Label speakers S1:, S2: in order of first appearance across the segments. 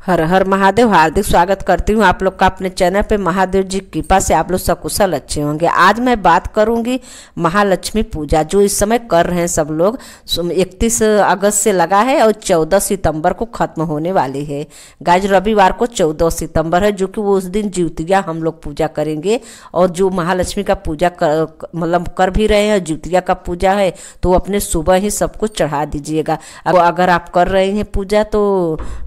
S1: हर हर महादेव। हार्दिक स्वागत करती हूँ आप लोग का अपने चैनल पे। महादेव जी की कृपा से आप लोग सकुशल अच्छे होंगे। आज मैं बात करूंगी महालक्ष्मी पूजा जो इस समय कर रहे हैं सब लोग। 31 अगस्त से लगा है और 14 सितंबर को खत्म होने वाली है। गाइज रविवार को 14 सितंबर है जो कि वो उस दिन ज्योतिया हम लोग पूजा करेंगे। और जो महालक्ष्मी का पूजा कर भी रहे हैं, ज्योतिया का पूजा है तो अपने सुबह ही सब कुछ चढ़ा दीजिएगा। अगर आप कर रहे हैं पूजा तो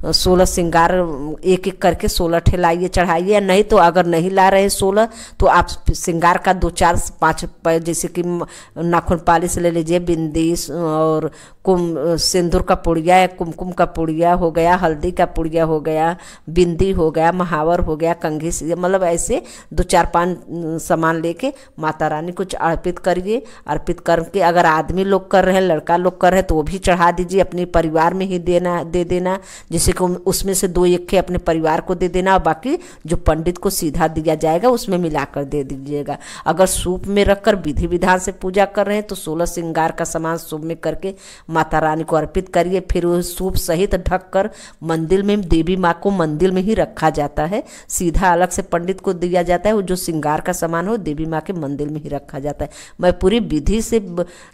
S1: 16 श्रृंगार एक एक करके 16 ठेलाइए चढ़ाइए। नहीं तो अगर नहीं ला रहे 16 तो आप श्रृंगार का 2 4 5 जैसे कि नाखून पालिश ले लीजिए, बिंदी और सिंदूर का पुड़िया या कुमकुम का पुड़िया हो गया, हल्दी का पुड़िया हो गया, बिंदी हो गया, महावर हो गया, कंघी, मतलब ऐसे 2 4 5 सामान लेके माता रानी को अर्पित करिए। अर्पित करके अगर आदमी लोग कर रहे हैं, लड़का लोग कर रहे हैं तो वो भी चढ़ा दीजिए। अपने परिवार में ही दे देना, जैसे कि उसमें से 2 एक अपने परिवार को दे देना और बाकी जो पंडित को सीधा दिया जाएगा उसमें मिलाकर दे दीजिएगा। अगर सूप में रखकर विधि विधान से पूजा कर रहे हैं तो 16 श्रृंगार का सामान सूप में करके माता रानी को अर्पित करिए। फिर वो सूप सहित ढक कर मंदिर में, देवी माँ को मंदिर में ही रखा जाता है। सीधा अलग से पंडित को दिया जाता है। वो जो श्रृंगार का सामान हो देवी माँ के मंदिर में ही रखा जाता है। मैं पूरी विधि से,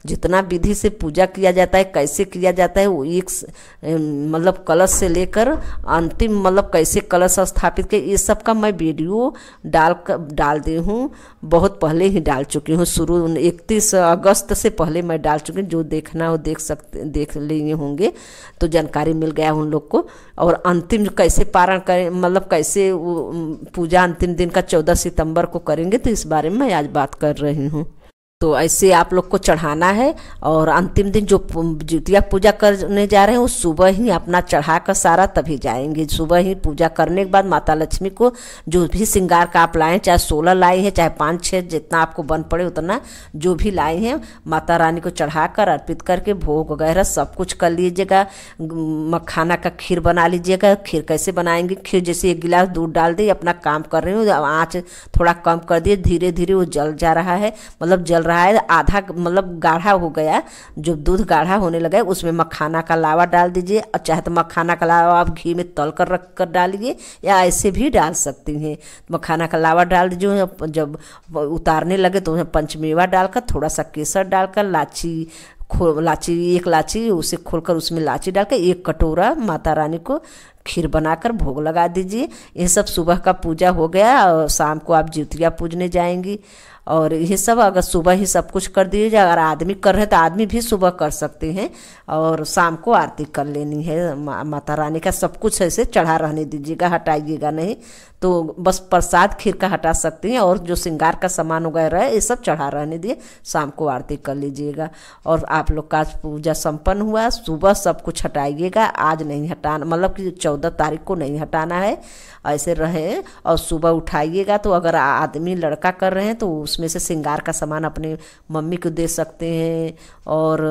S1: जितना विधि से पूजा किया जाता है, कैसे किया जाता है, वो एक मतलब कलश से लेकर अंतिम मतलब कैसे कलश स्थापित के, ये सब का मैं वीडियो डाल दी हूँ। बहुत पहले ही डाल चुकी हूँ, शुरू 31 अगस्त से पहले मैं डाल चुकी हूँ। जो देखना हो देख लिए होंगे तो जानकारी मिल गया उन लोग को। और अंतिम कैसे पारण करें, मतलब कैसे पूजा अंतिम दिन का 14 सितंबर को करेंगे तो इस बारे में मैं आज बात कर रही हूँ। तो ऐसे आप लोग को चढ़ाना है। और अंतिम दिन जो ज्योतिया पूजा करने जा रहे हैं वो सुबह ही अपना चढ़ा कर सारा तभी जाएंगे। सुबह ही पूजा करने के बाद माता लक्ष्मी को जो भी श्रृंगार का आप लाएँ, चाहे 16 लाए हैं चाहे 5 6 जितना आपको बन पड़े उतना जो भी लाए हैं, माता रानी को चढ़ा कर अर्पित करके भोग वगैरह सब कुछ कर लीजिएगा। मखाना का खीर बना लीजिएगा। खीर कैसे बनाएंगे, खीर जैसे 1 गिलास दूध डाल दिए, अपना काम कर रही हूँ, आँच थोड़ा कम कर दिए, धीरे धीरे वो जल जा रहा है, मतलब जल रहा है, आधा मतलब गाढ़ा हो गया। जो दूध गाढ़ा होने लगा उसमें मखाना का लावा डाल दीजिए। और चाहे तो मखाना का लावा आप घी में तल कर रख कर डालिए या ऐसे भी डाल सकती हैं। मखाना का लावा डाल दीजिए। जब उतारने लगे तो उसमें पंचमेवा डालकर, थोड़ा सा केसर डालकर, लाची 1 लाची उसे खोलकर उसमें लाची डालकर 1 कटोरा माता रानी को खीर बनाकर भोग लगा दीजिए। ये सब सुबह का पूजा हो गया। और शाम को आप ज्योतिया पूजने जाएंगी। और ये सब अगर सुबह ही सब कुछ कर दीजिए। अगर आदमी कर रहे हैं तो आदमी भी सुबह कर सकते हैं। और शाम को आरती कर लेनी है माता रानी का। सब कुछ ऐसे चढ़ा रहने दीजिएगा, हटाइएगा नहीं। तो बस प्रसाद खीर का हटा सकते हैं और जो श्रृंगार का सामान वगैरह है ये सब चढ़ा रहने दिए। शाम को आरती कर लीजिएगा। और आप लोग का पूजा संपन्न हुआ। सुबह सब कुछ हटाइएगा, आज नहीं हटाना, मतलब कि 14 तारीख को नहीं हटाना है, ऐसे रहे। और सुबह उठाइएगा। तो अगर आदमी लड़का कर रहे हैं तो उसमें से श्रृंगार का सामान अपने मम्मी को दे सकते हैं। और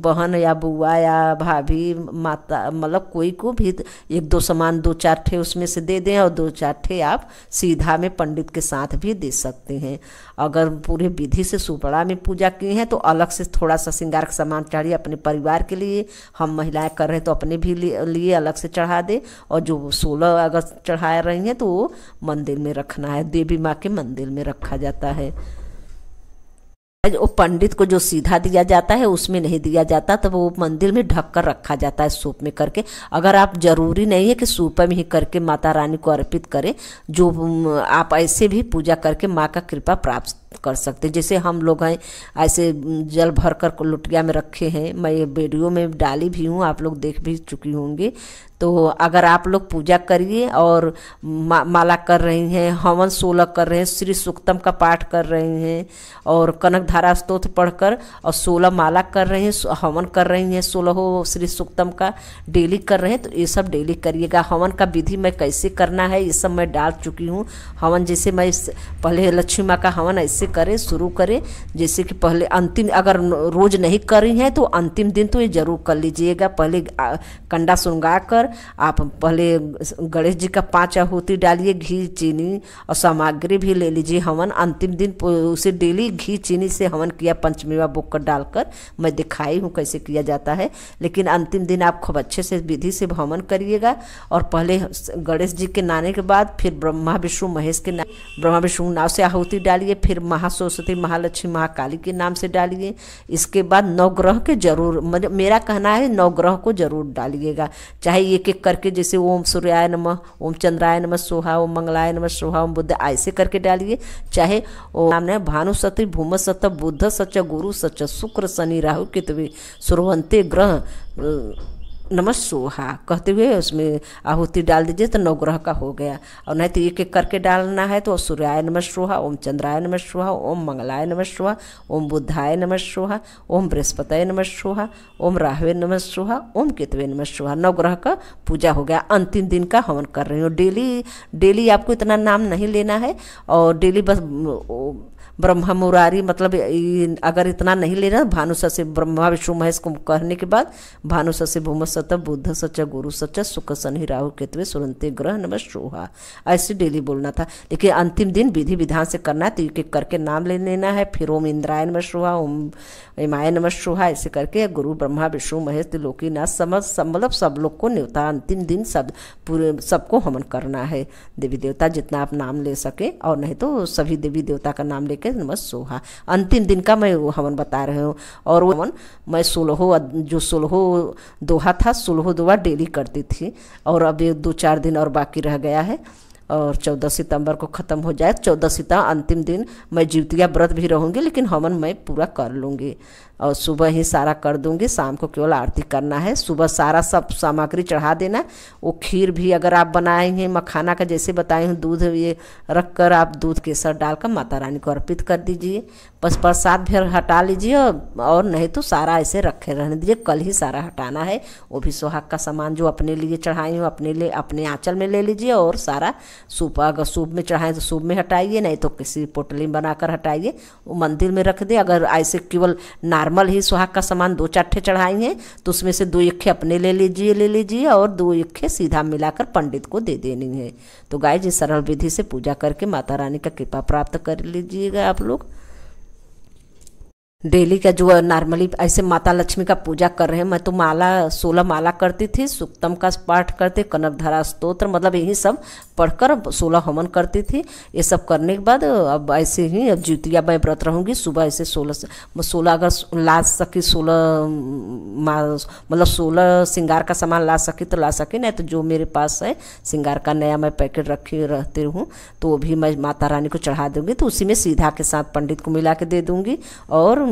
S1: बहन या बुआ या भाभी, माता, मतलब कोई को भी 1 2 सामान 2 4 ठे उसमें से दे दें। और 2 4 ठे आप सीधा में पंडित के साथ भी दे सकते हैं। अगर पूरे विधि से सुपड़ा में पूजा की हैं तो अलग से थोड़ा सा श्रृंगार का सामान चढ़िए अपने परिवार के लिए। हम महिलाएं कर रहे हैं तो अपने भी लिए अलग से चढ़ा दे। और जो 16 अगस्त चढ़ा रही हैं तो वो मंदिर में रखना है, देवी माँ के मंदिर में रखा जाता है। वो पंडित को जो सीधा दिया जाता है उसमें नहीं दिया जाता, तो वो मंदिर में ढक कर रखा जाता है सूप में करके। अगर आप जरूरी नहीं है कि सूप में ही करके माता रानी को अर्पित करें, जो आप ऐसे भी पूजा करके माँ का कृपा प्राप्त कर सकते। जैसे हम लोग हैं ऐसे जल भर कर लुटिया में रखे हैं, मैं ये वीडियो में डाली भी हूँ, आप लोग देख भी चुकी होंगी। तो अगर आप लोग पूजा करिए और माला कर रही हैं, हवन 16 कर रहे हैं, श्री सूक्तम का पाठ कर रही हैं और कनक धारा स्तोत्र पढ़कर और 16 माला कर रहे हैं, हवन कर रही हैं, 16 श्री सूक्तम का डेली कर रहे हैं, तो ये सब डेली करिएगा। हवन का विधि मैं कैसे करना है ये सब मैं डाल चुकी हूँ। हवन जैसे मैं पहले लक्ष्मी माँ का हवन ऐसे कैसे करें, शुरू करें। जैसे कि पहले अंतिम, अगर रोज नहीं कर रही हैं तो अंतिम दिन तो ये जरूर कर लीजिएगा। पहले कंडा सुनगा कर आप पहले गणेश जी का 5 आहुति डालिए, घी चीनी और सामग्री भी ले लीजिए। हवन अंतिम दिन उसे डेली घी चीनी से हवन किया, पंचमेवा बुक कर डालकर मैं दिखाई हूँ कैसे किया जाता है। लेकिन अंतिम दिन आप खूब अच्छे से विधि से हवन करिएगा। और पहले गणेश जी के नहाने के बाद फिर ब्रह्मा विष्णु महेश के ब्रह्मा विष्णु नाम से आहुति डालिए, फिर महासरस्वती महालक्ष्मी महाकाली के नाम से डालिए। इसके बाद नवग्रह के जरूर, मेरा कहना है नवग्रह को जरूर डालिएगा, चाहे एक एक करके, जैसे ओम सूर्याय नमः, ओम चंद्राय नमः स्वाहा, ओम मंगलाय नमः स्वाहा, ओम बुद्ध, ऐसे करके डालिए। चाहे नाम है भानु सती भूम सत बुद्ध सच गुरु सच शुक्र शनि राहु केतु सुरवंते ग्रह नमः सोहा कहते हुए उसमें आहुति डाल दीजिए, तो नवग्रह का हो गया। और नहीं तो एक एक करके डालना है तो सूर्याय नमः स्वाहा, ओम चंद्राय नमः स्वाहा, ओम मंगलाय नमः स्वाहा, ओम बुद्धाय नमः स्वाहा, ओम बृहस्पतये नमः स्वाहा, ओम राहवे नमः स्वाहा, ओम केतवे नमः स्वाहा। नवग्रह का पूजा हो गया। अंतिम दिन का हवन कर रही हूँ। डेली आपको इतना नाम नहीं लेना है, और डेली बस ब्रह्मा मुरारी, मतलब अगर इतना नहीं लेना, भानु से ब्रह्मा विष्णु महेश को कहने के बाद भानु से भूम सत बुद्ध सच गुरु सच शुक्र शनि राहु केतवे सुरंते ग्रह नमः सोहा, ऐसे डेली बोलना था। लेकिन अंतिम दिन विधि विधान से करना है, तो एक एक करके नाम ले लेना है। फिर ओम इंद्राय नमः सोहा, ओम हिमाय नमः सोहा, ऐसे करके गुरु ब्रह्मा विष्णु महेश त्रिलोकीनाथ मतलब सब लोग को न्योता अंतिम दिन सब पूरे सबको हवन करना है। देवी देवता जितना आप नाम ले सके, और नहीं तो सभी देवी देवता का नाम लेके नमः सोहा। अंतिम दिन का मैं वो हवन बता रही हूँ। और वो हवन मैं 16 दोहा था, 16 दोहा डेली करती थी। और अब 2-4 दिन और बाकी रह गया है, और 14 सितंबर को ख़त्म हो जाए। 14 सितंबर अंतिम दिन मैं जीवतिया व्रत भी रहूँगी, लेकिन हवन मैं पूरा कर लूँगी। और सुबह ही सारा कर दूंगी, शाम को केवल आरती करना है। सुबह सारा सब सामग्री चढ़ा देना। वो खीर भी अगर आप बनाए हैं मखाना का, जैसे बताई हूँ, दूध ये रख कर आप दूध केसर डालकर माता रानी को अर्पित कर दीजिए। बस प्रसाद भी हटा लीजिए, और नहीं तो सारा ऐसे रखे रहने दीजिए। कल ही सारा हटाना है। वो भी सुहाग का सामान जो अपने लिए चढ़ाई हूँ अपने लिए अपने आंचल में ले लीजिए, और सारा सूप, अगर सूप में चढ़ाएं तो सूप में हटाइए, नहीं तो किसी पोटली बनाकर हटाइए, वो मंदिर में रख दे। अगर ऐसे केवल नॉर्मल ही सुहाग का सामान 2-4 चढ़ाई हैं, तो उसमें से 2 इक्खे अपने ले लीजिए, और 2 इक्खे सीधा मिलाकर पंडित को दे देनी है। तो गाय जी सरल विधि से पूजा करके माता रानी का कृपा प्राप्त कर लीजिएगा आप लोग। डेली का जो नॉर्मली ऐसे माता लक्ष्मी का पूजा कर रहे हैं, मैं तो 16 माला करती थी, सुक्तम का पाठ करते, कनकधारा स्तोत्र, मतलब यही सब पढ़कर 16 हवन करती थी। ये सब करने के बाद अब ऐसे ही अब ज्योतिया मैं व्रत रहूँगी। सुबह ऐसे 16 अगर ला सकी 16 मतलब 16 श्रृंगार का सामान ला सकी तो ला सके, नहीं तो जो मेरे पास है श्रृंगार का नया मैं पैकेट रखे रहती हूँ, तो वो भी मैं माता रानी को चढ़ा दूँगी। तो उसी में सीधा के साथ पंडित को मिला के दे दूँगी, और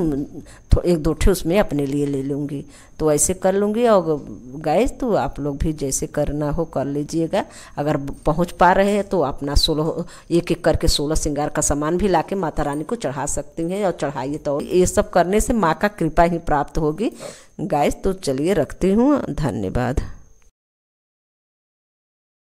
S1: 1-2 ठे उसमें अपने लिए ले लूँगी। तो ऐसे कर लूँगी। और गाइस तो आप लोग भी जैसे करना हो कर लीजिएगा। अगर पहुँच पा रहे हैं तो अपना 16 एक करके 16 श्रृंगार का सामान भी लाके माता रानी को चढ़ा सकती हैं, और चढ़ाइए। तो ये सब करने से माँ का कृपा ही प्राप्त होगी। गाइस तो चलिए रखती हूँ, धन्यवाद।